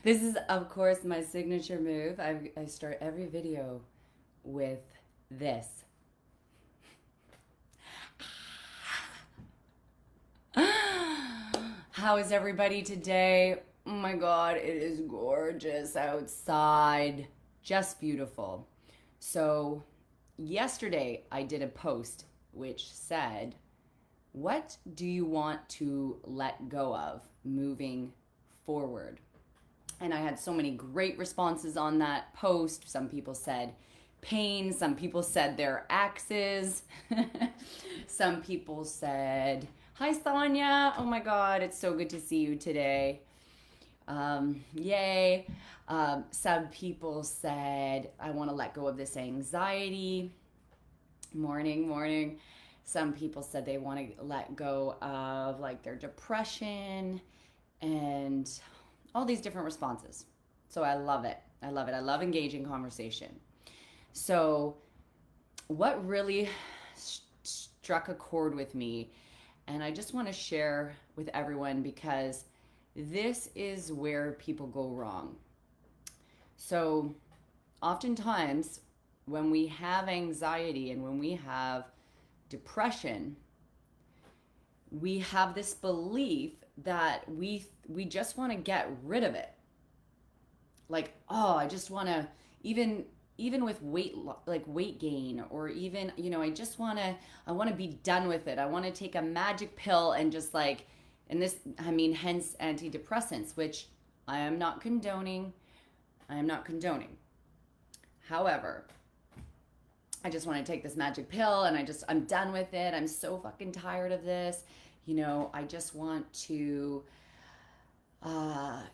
This is, of course, my signature move. I start every video with this. How is everybody today? Oh my God, it is gorgeous outside. Just beautiful. So, yesterday I did a post which said, what do you want to let go of moving forward? And I had so many great responses on that post. Some people said pain, some people said their exes, some people said, hi, Sonia. Oh my God, it's so good to see you today. Yay. Some people said, I want to let go of this anxiety. Morning, morning. Some people said they want to let go of like their depression and all these different responses. So I love it. I love it. I love engaging conversation. So, what really struck a chord with me, and I just want to share with everyone because this is where people go wrong. So, oftentimes, when we have anxiety and when we have depression, we have this belief that we just want to get rid of it. Like, oh, I just want to, even with weight gain, or even, I want to be done with it. I want to take a magic pill and just like, and this, I mean, hence antidepressants, which I am not condoning. I am not condoning. However, I just want to take this magic pill and I'm done with it. I'm so fucking tired of this. I just want to, I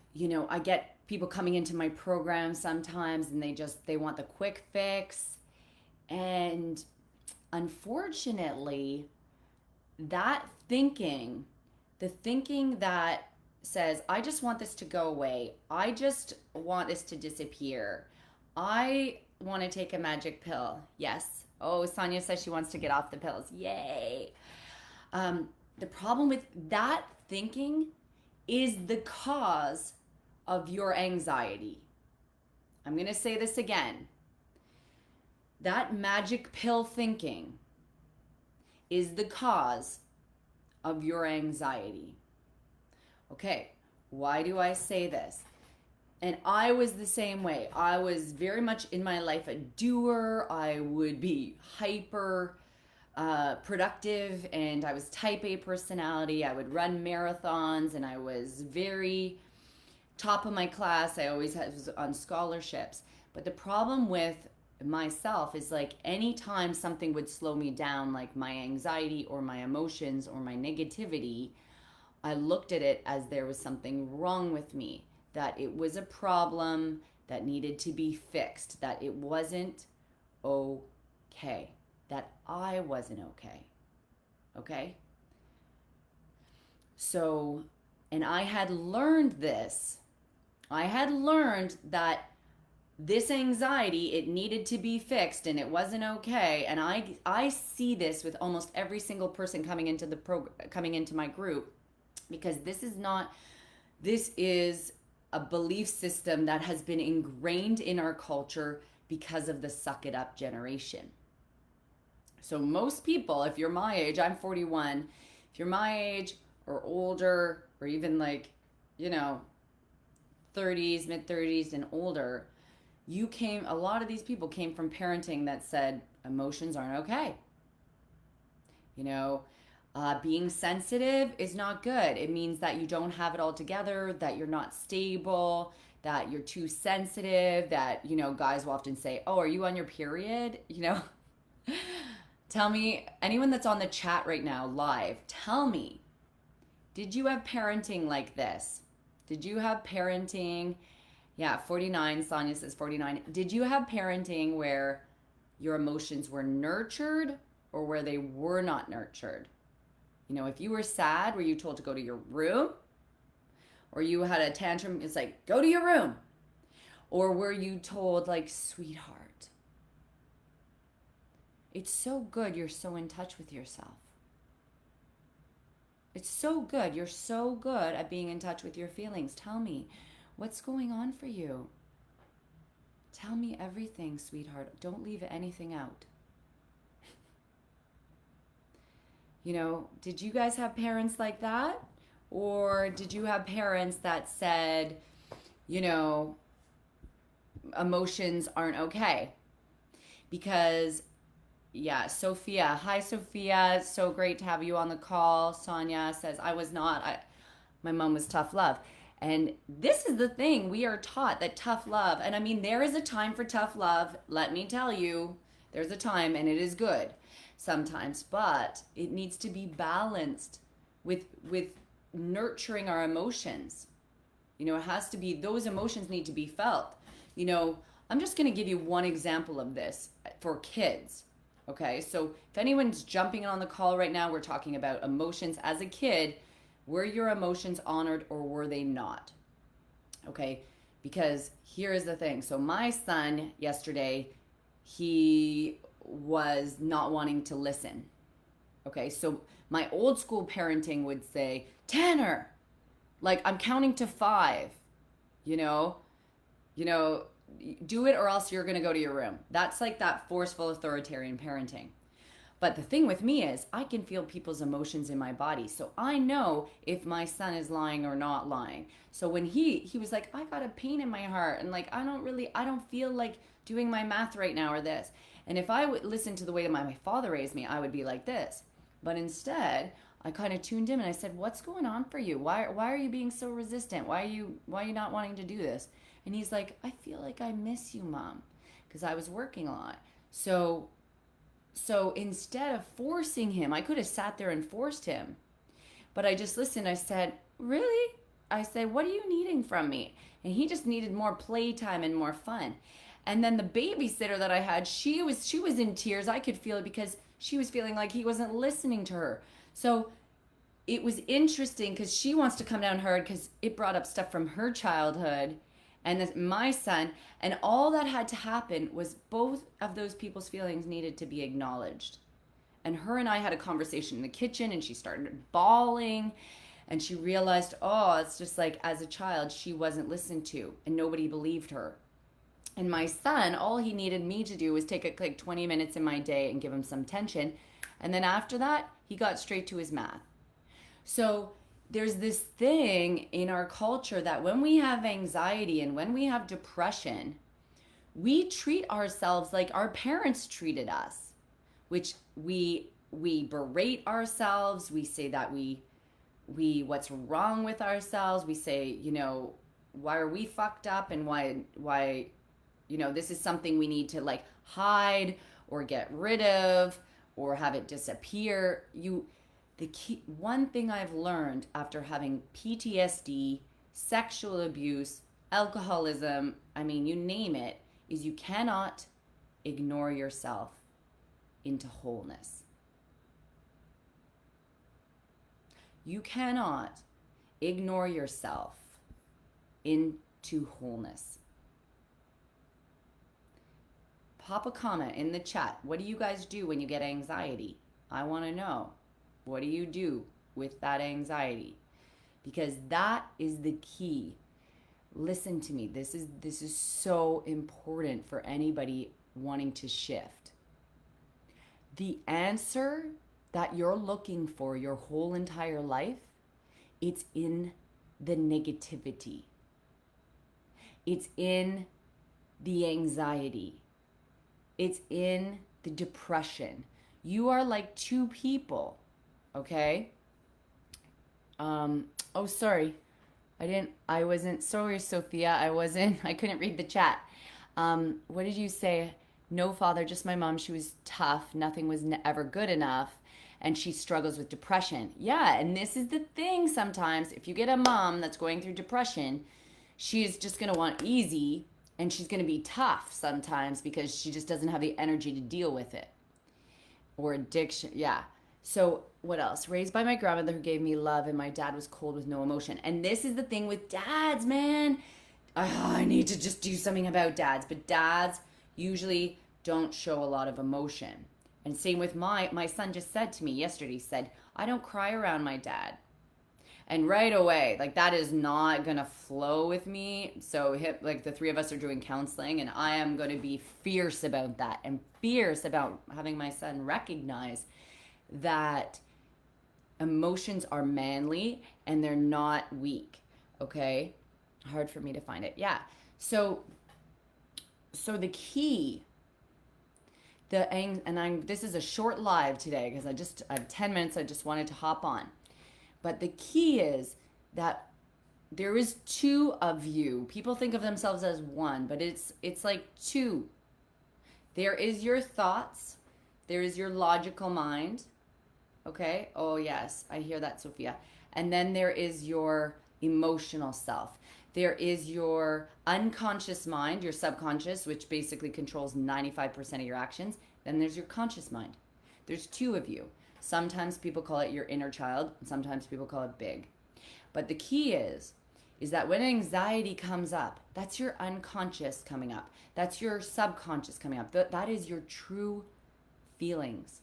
get people coming into my program sometimes and they want the quick fix. And unfortunately, that thinking, the thinking that says, I just want this to go away. I just want this to disappear. I want to take a magic pill. Yes. Oh, Sonia says she wants to get off the pills. Yay. The problem with that thinking is the cause of your anxiety. I'm going to say this again. That magic pill thinking is the cause of your anxiety. Okay, why do I say this? And I was the same way. I was very much in my life a doer. I would be hyper productive, and I was type A personality. I would run marathons, and I was very top of my class. I always was on scholarships. But the problem with myself is like anytime something would slow me down, like my anxiety or my emotions or my negativity, I looked at it as there was something wrong with me, that it was a problem that needed to be fixed, that it wasn't okay, that I wasn't okay. Okay? So, and I had learned this. I had learned that this anxiety, it needed to be fixed and it wasn't okay. And I see this with almost every single person coming into my group, because this is a belief system that has been ingrained in our culture because of the suck it up generation. So most people, if you're my age, I'm 41, if you're my age or older, or even like, 30s, mid 30s and older, a lot of these people came from parenting that said emotions aren't okay. Being sensitive is not good. It means that you don't have it all together, that you're not stable, that you're too sensitive, that, guys will often say, oh, are you on your period? Tell me, anyone that's on the chat right now, live, tell me, did you have parenting like this? Did you have parenting? Yeah, 49, Sonia says 49. Did you have parenting where your emotions were nurtured or where they were not nurtured? If you were sad, were you told to go to your room? Or you had a tantrum, it's like, go to your room. Or were you told, like, sweetheart, it's so good you're so in touch with yourself. It's so good. You're so good at being in touch with your feelings. Tell me, what's going on for you? Tell me everything, sweetheart. Don't leave anything out. Did you guys have parents like that? Or did you have parents that said, you know, emotions aren't okay? Because, yeah, Sophia. Hi, Sophia. So great to have you on the call. Sonia says, I was not. My mom was tough love. And this is the thing. We are taught that tough love, and I mean, there is a time for tough love. Let me tell you, there's a time, and it is good sometimes, but it needs to be balanced with nurturing our emotions. It has to be, those emotions need to be felt. You know, I'm just going to give you one example of this for kids. Okay, so if anyone's jumping in on the call right now, we're talking about emotions as a kid. Were your emotions honored or were they not? Okay, because here is the thing. So my son yesterday, he was not wanting to listen. Okay, so my old school parenting would say, Tanner, like I'm counting to five, you know, you know, do it or else you're going to go to your room. That's like that forceful authoritarian parenting. But the thing with me is I can feel people's emotions in my body. So I know if my son is lying or not lying. So when he was like, I got a pain in my heart and like I don't feel like doing my math right now or this. And if I would listen to the way that my father raised me, I would be like this. But instead, I kind of tuned in and I said, "What's going on for you? Why are you being so resistant? Why are you not wanting to do this?" And he's like, "I feel like I miss you, Mom, because I was working a lot." So instead of forcing him, I could have sat there and forced him, but I just listened. I said, "Really?" I said, "What are you needing from me?" And he just needed more playtime and more fun. And then the babysitter that I had, she was in tears. I could feel it because she was feeling like he wasn't listening to her. So it was interesting because she wants to come down hard because it brought up stuff from her childhood and my son. And all that had to happen was both of those people's feelings needed to be acknowledged. And her and I had a conversation in the kitchen and she started bawling. And she realized, oh, it's just like as a child, she wasn't listened to and nobody believed her. And my son, all he needed me to do was take like 20 minutes in my day and give him some tension. And then after that, he got straight to his math. So there's this thing in our culture that when we have anxiety and when we have depression, we treat ourselves like our parents treated us, which we berate ourselves. We say that we what's wrong with ourselves. We say, why are we fucked up and why this is something we need to like hide or get rid of or have it disappear. The key one thing I've learned after having PTSD, sexual abuse, alcoholism, I mean, you name it, is you cannot ignore yourself into wholeness. You cannot ignore yourself into wholeness. Pop a comment in the chat. What do you guys do when you get anxiety? I want to know. What do you do with that anxiety? Because that is the key. Listen to me. This is so important for anybody wanting to shift. The answer that you're looking for your whole entire life, it's in the negativity. It's in the anxiety. It's in the depression. You are like two people, okay? Oh, sorry. Sorry, Sophia. I couldn't read the chat. What did you say? No, father, just my mom. She was tough. Nothing was ever good enough. And she struggles with depression. Yeah, and this is the thing sometimes. If you get a mom that's going through depression, she's just going to want easy and she's going to be tough sometimes because she just doesn't have the energy to deal with it. Or addiction. Yeah. So what else? Raised by my grandmother who gave me love and my dad was cold with no emotion. And this is the thing with dads, man. I need to just do something about dads. But dads usually don't show a lot of emotion. And same with my son just said to me yesterday, he said, I don't cry around my dad. And right away, like that is not gonna flow with me. So like the three of us are doing counseling, and I am gonna be fierce about that and fierce about having my son recognize that emotions are manly and they're not weak. Okay? Hard for me to find it. Yeah. So the key, this is a short live today because I have 10 minutes. I just wanted to hop on. But the key is that there is two of you. People think of themselves as one, but it's like two. There is your thoughts. There is your logical mind. Okay? Oh, yes. I hear that, Sophia. And then there is your emotional self. There is your unconscious mind, your subconscious, which basically controls 95% of your actions. Then there's your conscious mind. There's two of you. Sometimes people call it your inner child, and sometimes people call it big. But the key is that when anxiety comes up, that's your unconscious coming up. That's your subconscious coming up. That is your true feelings.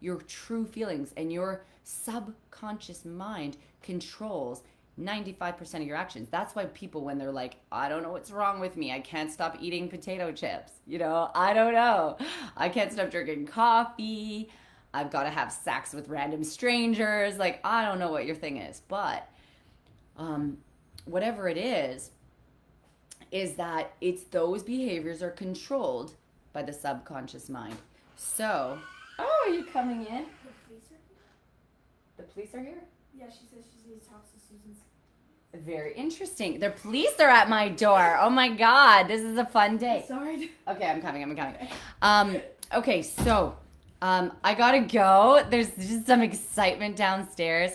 Your true feelings. And your subconscious mind controls 95% of your actions. That's why people, when they're like, I don't know what's wrong with me. I can't stop eating potato chips. I don't know. I can't stop drinking coffee. I've got to have sex with random strangers. Like, I don't know what your thing is. But whatever it is that it's those behaviors are controlled by the subconscious mind. So, are you coming in? The police are here? Yeah, she says she needs to talk to Susan's. Very interesting. The police are at my door. Oh my God, this is a fun day. Sorry. Okay, I'm coming. Okay, so I gotta go. There's just some excitement downstairs.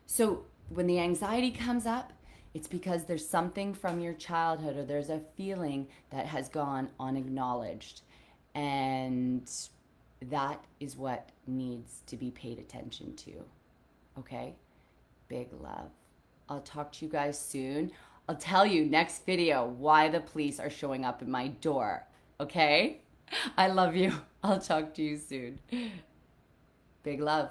So when the anxiety comes up, it's because there's something from your childhood or there's a feeling that has gone unacknowledged. And that is what needs to be paid attention to. Okay? Big love. I'll talk to you guys soon. I'll tell you next video why the police are showing up at my door. Okay? I love you. I'll talk to you soon. Big love.